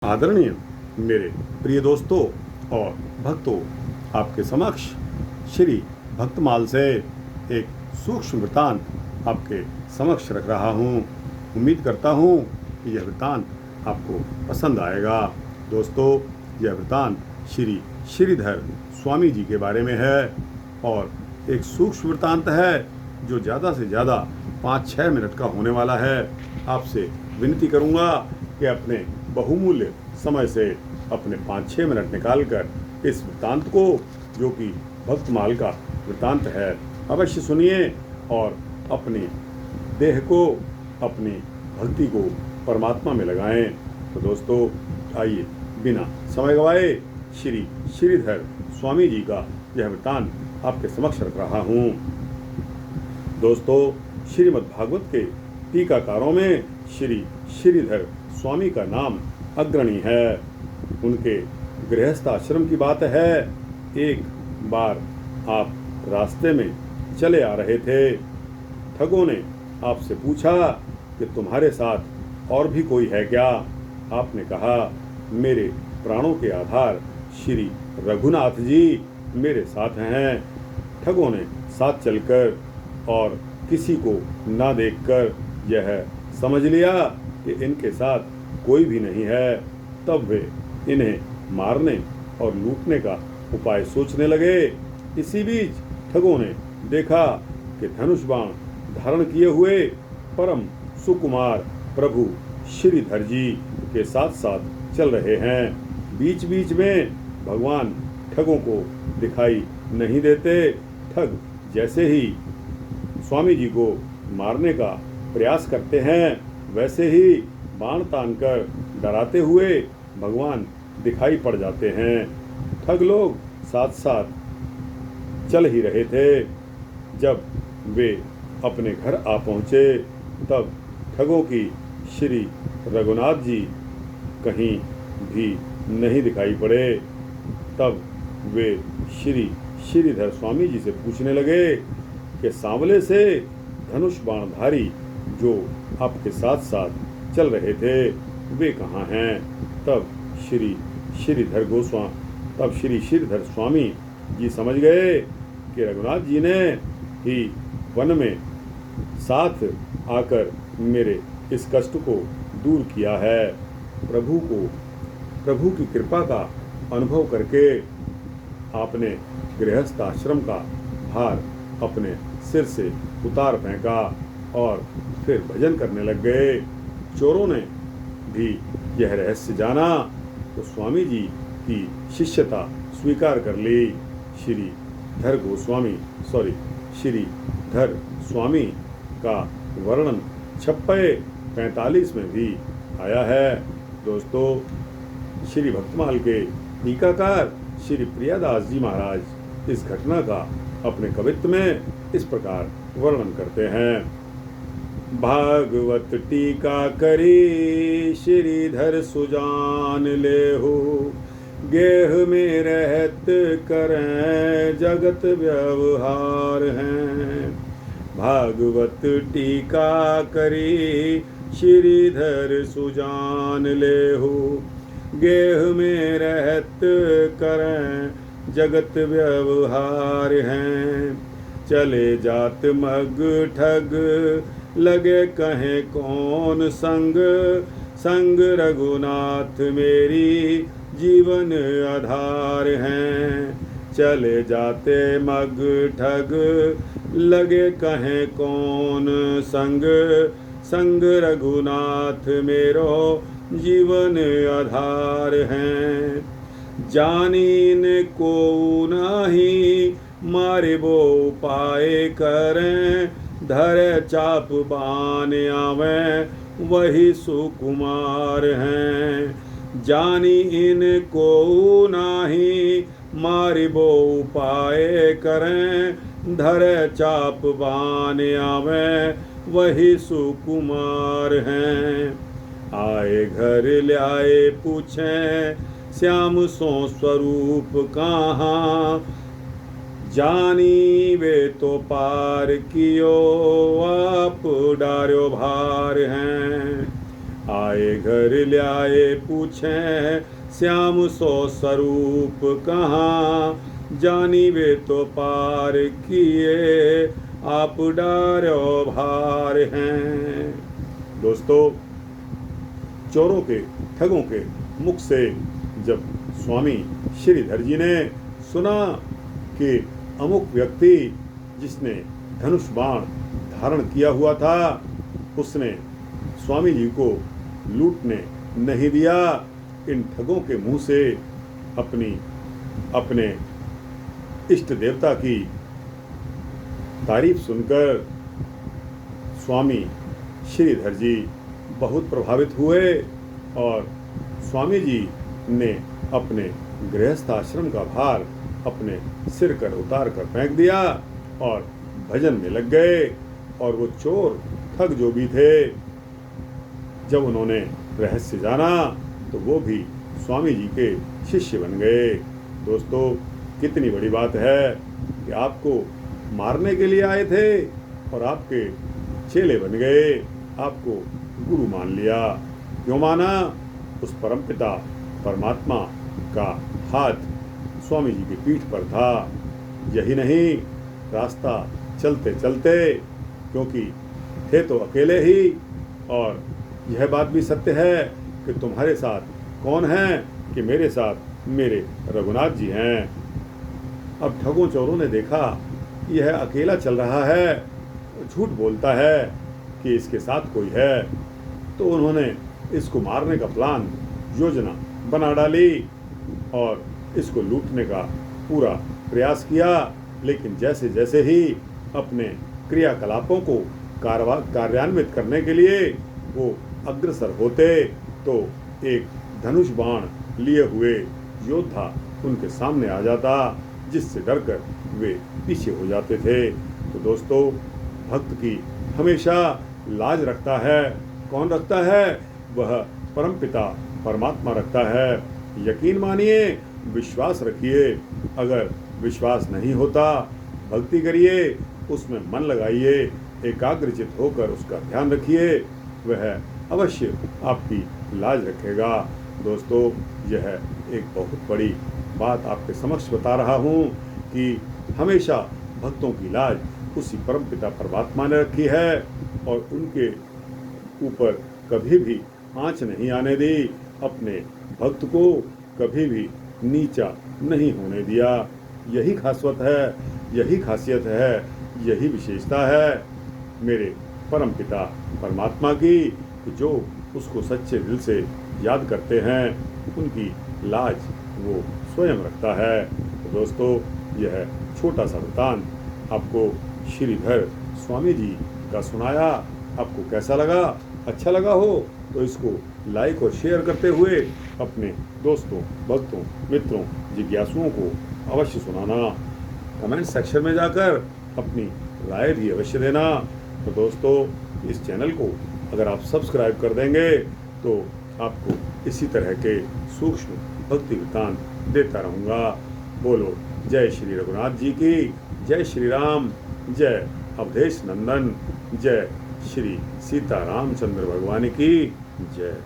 आदरणीय मेरे प्रिय दोस्तों और भक्तों, आपके समक्ष श्री भक्तमाल से एक सूक्ष्म वृत्तांत आपके समक्ष रख रहा हूँ। उम्मीद करता हूँ कि यह वृत्तांत आपको पसंद आएगा। दोस्तों, यह वृत्तांत श्री श्रीधर स्वामी जी के बारे में है और एक सूक्ष्म वृत्तांत है जो ज़्यादा से ज़्यादा 5-6 मिनट का होने वाला है। आपसे विनती करूँगा कि अपने बहुमूल्य समय से अपने 5-6 मिनट निकालकर इस वृत्तांत को, जो कि भक्तमाल का वृत्तांत है, अवश्य सुनिए और अपनी देह को, अपनी भक्ति को परमात्मा में लगाएं। तो दोस्तों, आइए बिना समय गवाए श्री श्रीधर स्वामी जी का यह वृत्तांत आपके समक्ष रख रहा हूँ। दोस्तों, श्रीमद् भागवत के टीकाकारों में श्री श्रीधर स्वामी का नाम अग्रणी है। उनके गृहस्थ आश्रम की बात है। एक बार आप रास्ते में चले आ रहे थे। ठगों ने आपसे पूछा कि तुम्हारे साथ और भी कोई है क्या? आपने कहा, मेरे प्राणों के आधार श्री रघुनाथ जी मेरे साथ हैं। ठगों ने साथ चलकर और किसी को ना देखकर यह समझ लिया कि इनके साथ कोई भी नहीं है। तब वे इन्हें मारने और लूटने का उपाय सोचने लगे। इसी बीच ठगों ने देखा कि धनुष बाण धारण किए हुए परम सुकुमार प्रभु श्रीधर जी के साथ साथ चल रहे हैं। बीच बीच में भगवान ठगों को दिखाई नहीं देते। ठग जैसे ही स्वामी जी को मारने का प्रयास करते हैं, वैसे ही बाण तानकर डराते हुए भगवान दिखाई पड़ जाते हैं। ठग लोग साथ साथ चल ही रहे थे। जब वे अपने घर आ पहुँचे, तब ठगों की श्री रघुनाथ जी कहीं भी नहीं दिखाई पड़े। तब वे श्री श्रीधर स्वामी जी से पूछने लगे कि सांवले से धनुष बाणधारी जो आपके साथ साथ चल रहे थे, वे कहाँ हैं? तब श्री श्रीधर स्वामी जी समझ गए कि रघुनाथ जी ने ही वन में साथ आकर मेरे इस कष्ट को दूर किया है। प्रभु की कृपा का अनुभव करके आपने गृहस्थ आश्रम का भार अपने सिर से उतार फेंका और फिर भजन करने लग गए। चोरों ने भी यह रहस्य जाना तो स्वामी जी की शिष्यता स्वीकार कर ली। श्रीधर स्वामी का वर्णन 46-45 में भी आया है। दोस्तों, श्री भक्तमाल के टीकाकार श्री प्रियादास जी महाराज इस घटना का अपने कवित्व में इस प्रकार वर्णन करते हैं। भागवत टीका करी श्रीधर सुजान लेहु, गेह में रहत करें जगत व्यवहार हैं। भागवत टीका करी श्रीधर सुजान लेहु, गेह में रहत करें जगत व्यवहार हैं। चले जात मग ठग लगे कहें कौन संग, संग रघुनाथ मेरी जीवन आधार हैं। चले जाते मग ठग लगे कहें कौन संग, संग रघुनाथ मेरो जीवन आधार हैं। जानीन को नाही मारे वो उपाय करें, धरे चाप बान आवें वही सुकुमार हैं। जानी इनको नाही मारे वो उपाय करें, धरे चाप बान आवें वही सुकुमार हैं। आए घर ल्याए पूछें श्याम सो स्वरूप कहाँ, जानी वे तो पार कियो आप डार्यो भार हैं। आए घर ल्याए पूछें श्याम सो स्वरूप कहाँ। जानी वे तो पार किए आप डारो भार हैं। दोस्तों, चोरों के ठगों के मुख से जब स्वामी श्रीधर जी ने सुना कि अमुक व्यक्ति जिसने धनुष बाण धारण किया हुआ था उसने स्वामी जी को लूटने नहीं दिया, इन ठगों के मुंह से अपने इष्ट देवता की तारीफ सुनकर स्वामी श्रीधर जी बहुत प्रभावित हुए और स्वामी जी ने अपने गृहस्थ आश्रम का भार अपने सिर कर उतार कर फेंक दिया और भजन में लग गए। और वो चोर ठग जो भी थे, जब उन्होंने रहस्य जाना तो वो भी स्वामी जी के शिष्य बन गए। दोस्तों, कितनी बड़ी बात है कि आपको मारने के लिए आए थे और आपके चेले बन गए, आपको गुरु मान लिया। क्यों माना? उस परमपिता परमात्मा का हाथ स्वामी जी की पीठ पर था। यही नहीं, रास्ता चलते चलते, क्योंकि थे तो अकेले ही, और यह बात भी सत्य है कि तुम्हारे साथ कौन है कि मेरे साथ मेरे रघुनाथ जी हैं। अब ठगों चोरों ने देखा यह अकेला चल रहा है, झूठ बोलता है कि इसके साथ कोई है, तो उन्होंने इसको मारने का प्लान योजना बना डाली और इसको लूटने का पूरा प्रयास किया। लेकिन जैसे जैसे ही अपने क्रियाकलापों को कार्यान्वित करने के लिए वो अग्रसर होते तो एक धनुष बाण लिए हुए योद्धा उनके सामने आ जाता, जिससे डरकर वे पीछे हो जाते थे। तो दोस्तों, भक्त की हमेशा लाज रखता है। कौन रखता है? वह परमपिता परमात्मा रखता है। यकीन मानिए, विश्वास रखिए। अगर विश्वास नहीं होता, भक्ति करिए, उसमें मन लगाइए, एकाग्रचित होकर उसका ध्यान रखिए, वह अवश्य आपकी लाज रखेगा। दोस्तों, यह एक बहुत बड़ी बात आपके समक्ष बता रहा हूँ कि हमेशा भक्तों की लाज उसी परमपिता परमात्मा ने रखी है और उनके ऊपर कभी भी आँच नहीं आने दी। अपने भक्त को कभी भी नीचा नहीं होने दिया। यही खासियत है, यही खासियत है, यही विशेषता है मेरे परमपिता परमात्मा की, कि जो उसको सच्चे दिल से याद करते हैं उनकी लाज वो स्वयं रखता है। तो दोस्तों, यह छोटा सा वृत्तांत आपको श्रीधर स्वामी जी का सुनाया। आपको कैसा लगा? अच्छा लगा हो तो इसको लाइक और शेयर करते हुए अपने दोस्तों, भक्तों, मित्रों, जिज्ञासुओं को अवश्य सुनाना। कमेंट सेक्शन में जाकर अपनी राय भी अवश्य देना। तो दोस्तों, इस चैनल को अगर आप सब्सक्राइब कर देंगे तो आपको इसी तरह के सूक्ष्म भक्ति वृत्तांत देता रहूँगा। बोलो जय श्री रघुनाथ जी की, जय श्री राम, जय अवधेश नंदन, जय श्री सीता रामचंद्र भगवान की जय।